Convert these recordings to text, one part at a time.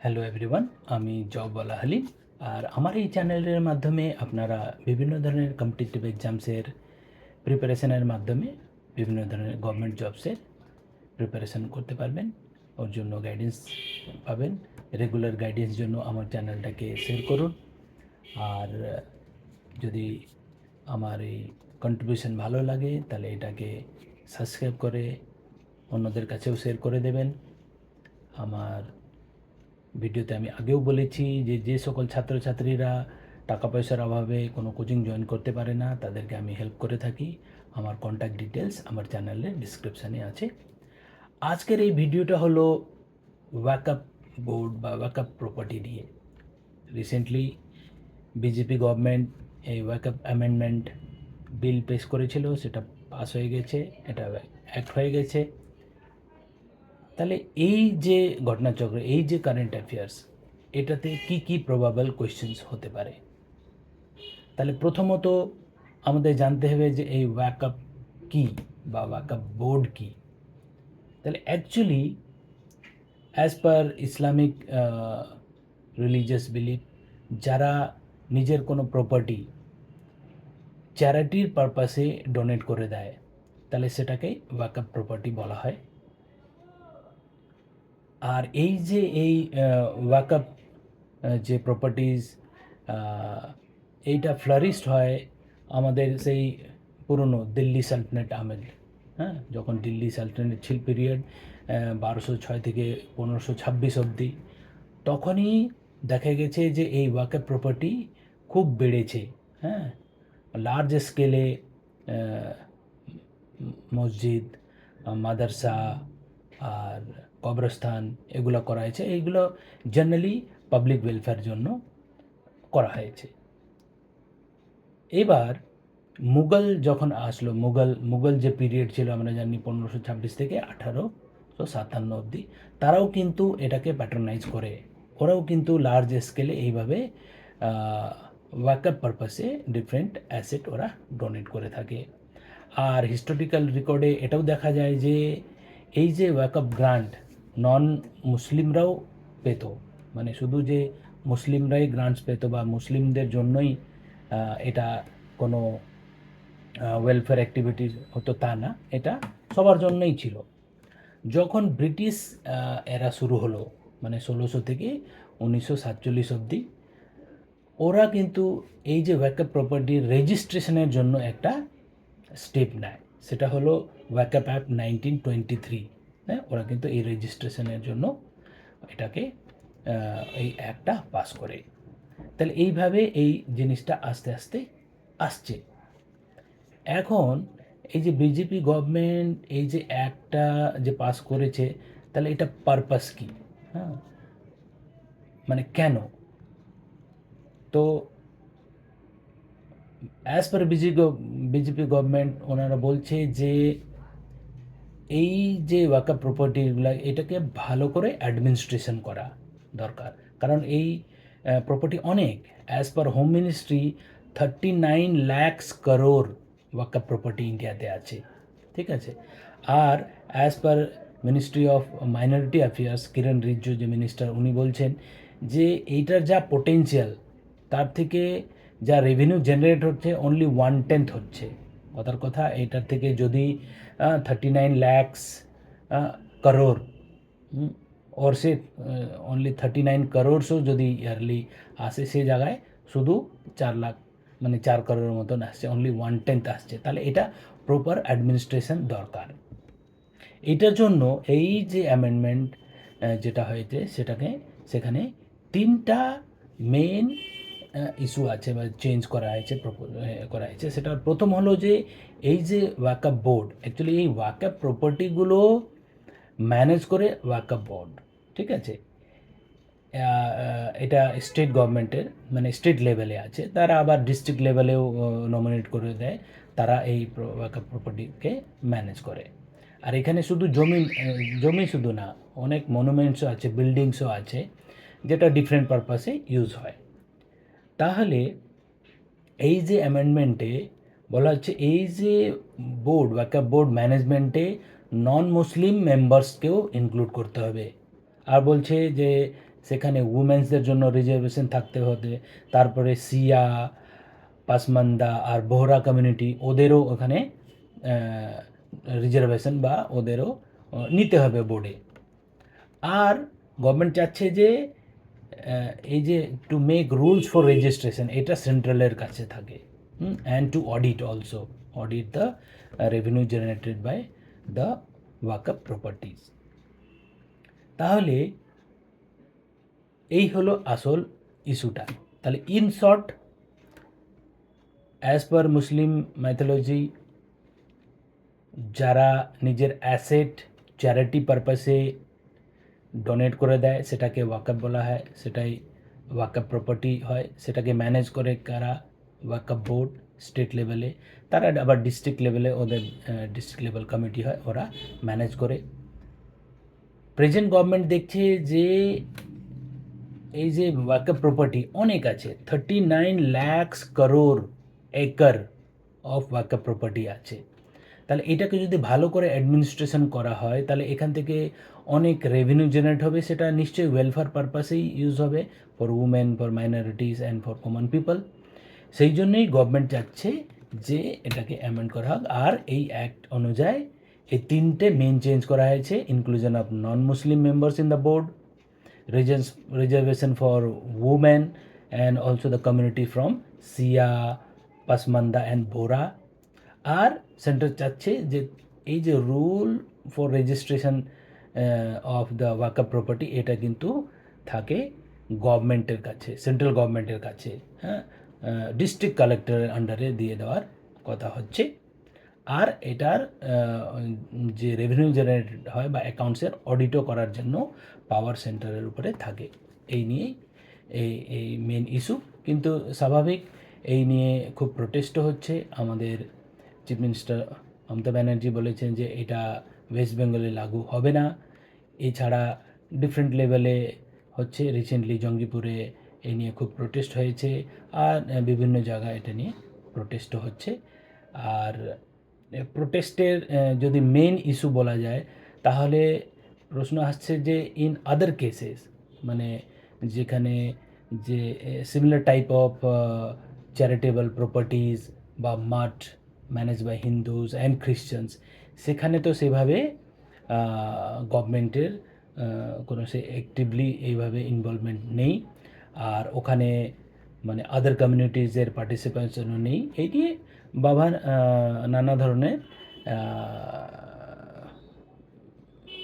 Hello everyone, আমি জবওয়ালা হালিম। আর আমার এই চ্যানেলের মাধ্যমে আপনারা বিভিন্ন ধরনের কম্পিটিটিভ এক্সামসের প্রিপারেশনের মাধ্যমে বিভিন্ন ধরনের গভর্নমেন্ট জবসের প্রিপারেশন করতে পারবেন। ওর জন্য গাইডেন্স পাবেন। রেগুলার গাইডেন্স জন্য আমার চ্যানেলটাকে শেয়ার করুন। আর যদি আমার এই কন্ট্রিবিউশন ভালো লাগে তাহলে এটাকে সাবস্ক্রাইব করে অন্যদের কাছেও শেয়ার করে দেবেন। আমার ভিডিওতে আমি আগেও বলেছি যে সকল ছাত্রছাত্রীরা টাকা পয়সার অভাবে কোনো কোচিং জয়েন করতে পারে না তাদেরকে আমি হেল্প করে থাকি। আমার কন্ট্যাক্ট ডিটেলস আমার চ্যানেলের ডিসক্রিপশানে আছে। আজকের এই ভিডিওটা হলো ওয়াকআপ বোর্ড বা ওয়াকআপ প্রপার্টি নিয়ে। রিসেন্টলি বিজেপি গভর্নমেন্ট এই ওয়াকআপ অ্যামেন্ডমেন্ট বিল পেশ করেছিল, সেটা পাস হয়ে গেছে, এটা অ্যাক্ট হয়ে গেছে। তাহলে এই যে ঘটনাচক্র, এই যে কারেন্ট অ্যাফেয়ার্স, এটাতে কি কি প্রবাবল কোয়েশ্চেন্স হতে পারে। তাহলে প্রথমত আমাদের জানতে হবে যে এই ওয়াকআপ কি বা ওয়াকআপ বোর্ড কি। তাহলে actually as per Islamic religious belief, যারা নিজের কোনো প্রপার্টি চ্যারিটির পারপাসে ডোনেট করে দেয় তাহলে সেটাকে ওয়াকআপ প্রপার্টি বলা হয়। আর এই যে এই ওয়াকআপ যে প্রপার্টিজ, এইটা ফ্লারিশড হয় আমাদের সেই পুরনো দিল্লি সালতানাত আমল। হ্যাঁ, যখন দিল্লি সালতানাত ছিল পিরিয়ড 1206 থেকে 1526 অবধি, তখনই দেখা গেছে যে এই ওয়াকআপ প্রপার্টি খুব বেড়েছে। হ্যাঁ, লার্জ স্কেলে মসজিদ, মাদ্রাসা আর কবরস্থান এগুলো করা হয়েছে। এইগুলো জেনারেলি পাবলিক ওয়েলফেয়ার জন্য করা হয়েছে। এবার মুঘল যখন আসলো, মুঘল যে পিরিয়ড ছিল আমরা জানি 1526 থেকে 1857 অবধি, তারাও কিন্তু এটাকে প্যাটার্নাইজ করে। ওরাও কিন্তু লার্জ স্কেলে এইভাবে ওয়াকআপ পারপাসে ডিফারেন্ট অ্যাসেট ওরা ডোনেট করে থাকে। আর হিস্টোরিক্যাল রেকর্ডে এটাও দেখা যায় যে এই যে ওয়াকআপ গ্রান্ট নন মুসলিমরাও পেত, মানে শুধু যে মুসলিমরাই গ্রান্টস পেত বা মুসলিমদের জন্যই এটা কোনো ওয়েলফেয়ার অ্যাক্টিভিটি হতো তা না, এটা সবার জন্যই ছিল। যখন ব্রিটিশ এরা শুরু হলো, মানে 1600 থেকে 1947 অবধি, ওরা কিন্তু এই যে ওয়াকআপ প্রপার্টির রেজিস্ট্রেশনের জন্য একটা স্টেপ নেয়, সেটা হলো ওয়াকআপ অ্যাক্ট 1923। হ্যাঁ, ওরা কিন্তু এই রেজিস্ট্রেশনের জন্য এটাকে এই অ্যাক্টটা পাস করে। তাহলে এইভাবে এই জিনিসটা আস্তে আস্তে আসছে। এখন এই যে বিজেপি গভর্নমেন্ট এই যে অ্যাক্টটা যে পাস করেছে, তাহলে এটা পারপাস কি? হ্যাঁ, মানে কেন? তো অ্যাজ পার বিজেপি গভর্নমেন্ট ওনারা বলছে যে এই যে ওয়াকআপ প্রপার্টিগুলো এটাকে ভালো করে অ্যাডমিনিস্ট্রেশন করা দরকার। কারণ এই প্রপার্টি অনেক, as per home ministry 39 lakhs crore waqf property ইন্ডিয়াতে আছে। ঠিক আছে। আর as per ministry of minority affairs, Kiren Rijiju যে মিনিস্টার, উনি বলছেন যে এইটার যা পোটেন্সিয়াল তার থেকে যা রেভিনিউ জেনারেট হচ্ছে অনলি 1/10 হচ্ছে। কথার কথা, এইটার থেকে যদি 39 lakhs crore ওর সে অনলি 39 crores যদি ইয়ারলি আসে, সে জায়গায় শুধু 4 লাখ মানে 4 crore মতন আসছে, অনলি 1/10 আসছে। তাহলে এটা প্রপার অ্যাডমিনিস্ট্রেশন দরকার। এইটার জন্য এই যে অ্যামেন্ডমেন্ট যেটা হয়েছে সেখানে 3টা মেন ইস্যু আছে বা চেঞ্জ করা হয়েছে। সেটার প্রথম হলো যে এই যে ওয়াকআপ বোর্ড, অ্যাকচুয়ালি এই ওয়াকআপ প্রপার্টিগুলো ম্যানেজ করে ওয়াকআপ বোর্ড। ঠিক আছে। এটা স্টেট গভর্নমেন্টের মানে স্টেট লেভেলে আছে, তারা আবার ডিস্ট্রিক্ট লেভেলেও নমিনেট করে দেয়, তারা এই ওয়াকআপ প্রপার্টিকে ম্যানেজ করে। আর এখানে শুধু জমি শুধু না, অনেক মনুমেন্টসও আছে, বিল্ডিংসও আছে, যেটা ডিফারেন্ট পারপাসে ইউজ হয়। তাহলে এই যে অ্যামেন্ডমেন্টে বলা হচ্ছে এই যে বোর্ড ওয়াকআপ বোর্ড ম্যানেজমেন্টে নন মুসলিম মেম্বার্সকেও ইনক্লুড করতে হবে। আর বলছে যে সেখানে উমেন্সদের জন্য রিজার্ভেশন থাকতে হতে, তারপরে সিয়া, পাসমান্দা আর বোহরা কমিউনিটি ওদেরও ওখানে রিজার্ভেশন বা ওদেরও নিতে হবে বোর্ডে। আর গভর্নমেন্ট চাচ্ছে যে এই যে to make rules for registration এটা সেন্ট্রালের কাছে থাকে, and to audit also, audit the revenue generated by the waqf properties. তাহলে এই হলো আসল ইস্যুটা। তাহলে in short, as per Muslim mythology, যারা নিজের অ্যাসেট চ্যারিটি পারপাসে ডোনেট করে দেয় সেটাকে ওয়াকআপ বলা হয়, সেটাই ওয়াকআপ প্রপার্টি হয়। সেটাকে ম্যানেজ করে কারা? ওয়াকআপ বোর্ড স্টেট লেভেলে, তারা আবার ডিস্ট্রিক্ট লেভেলে ওদের ডিস্ট্রিক্ট লেভেল কমিটি হয়, ওরা ম্যানেজ করে। প্রেজেন্ট গভর্নমেন্ট দেখছে যে এই যে ওয়াকআপ প্রপার্টি অনেক আছে, 39 lakhs crore acre of waqf property আছে। তাহলে এটাকে যদি ভালো করে অ্যাডমিনিস্ট্রেশন করা হয় তাহলে এখান থেকে অনেক রেভিনিউ জেনারেট হবে, সেটা নিশ্চয়ই ওয়েলফেয়ার পারপাসেই ইউজ হবে, for women, for minorities and for common people. সেই জন্যই গভর্নমেন্ট চাচ্ছে যে এটাকে অ্যামেন্ড করা হোক। আর এই অ্যাক্ট অনুযায়ী এই তিনটে মেন চেঞ্জ করা হয়েছে: inclusion of non Muslim members in the board, reservation for women, and also the community from Sia, Pasmanda and Bora। আর সেন্টার চাচ্ছে যে এই যে rule for registration of the waqf property এটা কিন্তু থাকে গভর্নমেন্টের কাছে, সেন্ট্রাল গভর্নমেন্টের কাছে, হ্যাঁ, ডিস্ট্রিক্ট কালেক্টরের আন্ডারে দিয়ে দেওয়ার কথা হচ্ছে। আর এটার যে রেভিনিউ জেনারেটেড হয় বা অ্যাকাউন্টসের অডিটও করার জন্য পাওয়ার সেন্টারের উপরে থাকে। এই নিয়েই এই মেন ইস্যু। কিন্তু স্বাভাবিক এই নিয়ে খুব প্রোটেস্টও হচ্ছে। আমাদের চিফ মিনিস্টার মমতা ব্যানার্জি বলেছেন যে এটা ওয়েস্ট বেঙ্গলে লাগু হবে না। এছাড়া ডিফারেন্ট লেভেলে হচ্ছে, রিসেন্টলি জঙ্গিপুরে এই নিয়ে খুব প্রোটেস্ট হয়েছে, আর বিভিন্ন জায়গায় এটা নিয়ে প্রোটেস্টও হচ্ছে। আর প্রোটেস্টের যদি মেন ইস্যু বলা যায় তাহলে প্রশ্ন আসছে যে ইন আদার কেসেস, মানে যেখানে যে similar type of charitable properties বা মাঠ ম্যানেজ বাই হিন্দুজ অ্যান্ড খ্রিশ্চানস, সেখানে তো সেভাবে গভর্নমেন্টের কোনো সে অ্যাক্টিভলি এইভাবে ইনভলভমেন্ট নেই, আর ওখানে মানে আদার কমিউনিটিজের পার্টিসিপেশনও নেই। এই নিয়ে বাবার নানা ধরনের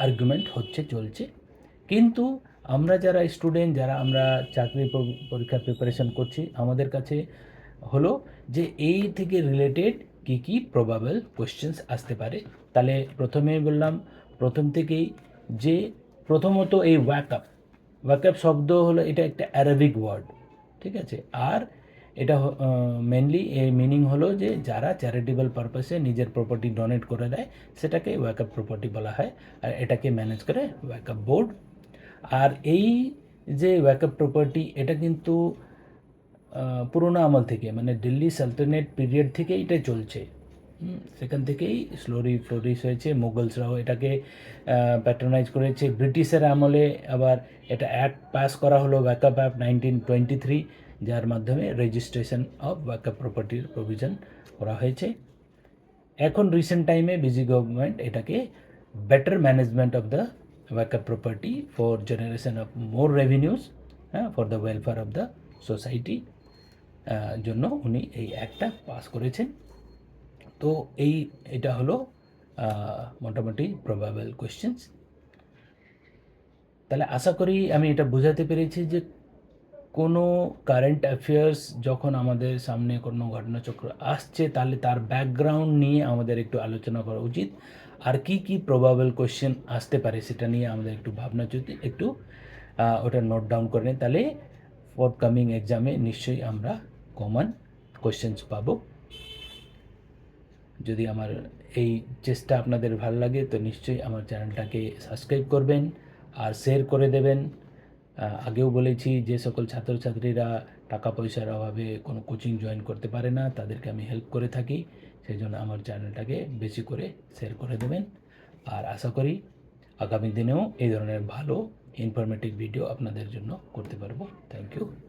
আর্গুমেন্ট হচ্ছে, চলছে। কিন্তু আমরা যারা স্টুডেন্ট, যারা আমরা চাকরি পরীক্ষার প্রিপারেশন করছি, আমাদের কাছে হলো যে এই থেকে রিলেটেড কী কী প্রবাবল কোয়েশ্চেন্স আসতে পারে। তাহলে প্রথমেই বললাম, প্রথম থেকেই যে প্রথমত এই ওয়াকআপ শব্দ হলো, এটা একটা অ্যারাবিক ওয়ার্ড, ঠিক আছে। আর এটা মেনলি এর মিনিং হলো যে যারা চ্যারিটেবল পারপাসে নিজের প্রপার্টি ডোনেট করে দেয় সেটাকে ওয়াকআপ প্রপার্টি বলা হয়, আর এটাকে ম্যানেজ করে ওয়াকআপ বোর্ড। আর এই যে ওয়াকআপ প্রপার্টি এটা কিন্তু পুরোনো আমল থেকে, মানে দিল্লি সালতানেট পিরিয়ড থেকে এটা চলছে, সেখান থেকেই স্লোলি ফ্লোরিশ হয়েছে। মুঘলসরাও এটাকে প্যাট্রোনাইজ করেছে। ব্রিটিশের আমলে আবার এটা অ্যাক্ট পাস করা হলো, ওয়াকআপ অ্যাক্ট 1923, যার মাধ্যমে রেজিস্ট্রেশন অফ ওয়াকআপ প্রপার্টির প্রভিশন করা হয়েছে। এখন রিসেন্ট টাইমে বিজি গভর্নমেন্ট এটাকে better management of the waqf property for generation of more revenues, হ্যাঁ, for the welfare of the society জন্য উনি এই অ্যাক্টটা পাস করেছেন। তো এটা হলো মোটামুটি প্রবাবল কোয়েশ্চেন্স। তাহলে আশা করি আমি এটা বোঝাতে পেরেছি যে কোনো কারেন্ট অ্যাফেয়ার্স যখন আমাদের সামনে কোনো ঘটনাচক্র আসছে তাহলে তার ব্যাকগ্রাউন্ড নিয়ে আমাদের একটু আলোচনা করা উচিত, আর কি কি প্রবাবল কোয়েশ্চেন আসতে পারে সেটা নিয়ে আমাদের একটু ভাবনা যদি একটু ওটা নোট ডাউন করে নিই, তাহলে ফরকামিং এক্সামে নিশ্চয়ই আমরা কমন কোয়েশ্চেন্স পাবো। যদি আমার এই চেষ্টা আপনাদের ভালো লাগে তো নিশ্চয়ই আমার চ্যানেলটাকে সাবস্ক্রাইব করবেন আর শেয়ার করে দেবেন। আগেও বলেছি যে সকল ছাত্রছাত্রীরা টাকা পয়সার অভাবে কোনো কোচিং জয়েন করতে পারে না তাদেরকে আমি হেল্প করে থাকি, সেই জন্য আমার চ্যানেলটাকে বেশি করে শেয়ার করে দেবেন। আর আশা করি আগামী দিনেও এই ধরনের ভালো ইনফরমেটিভ ভিডিও আপনাদের জন্য করতে পারবো। Thank you.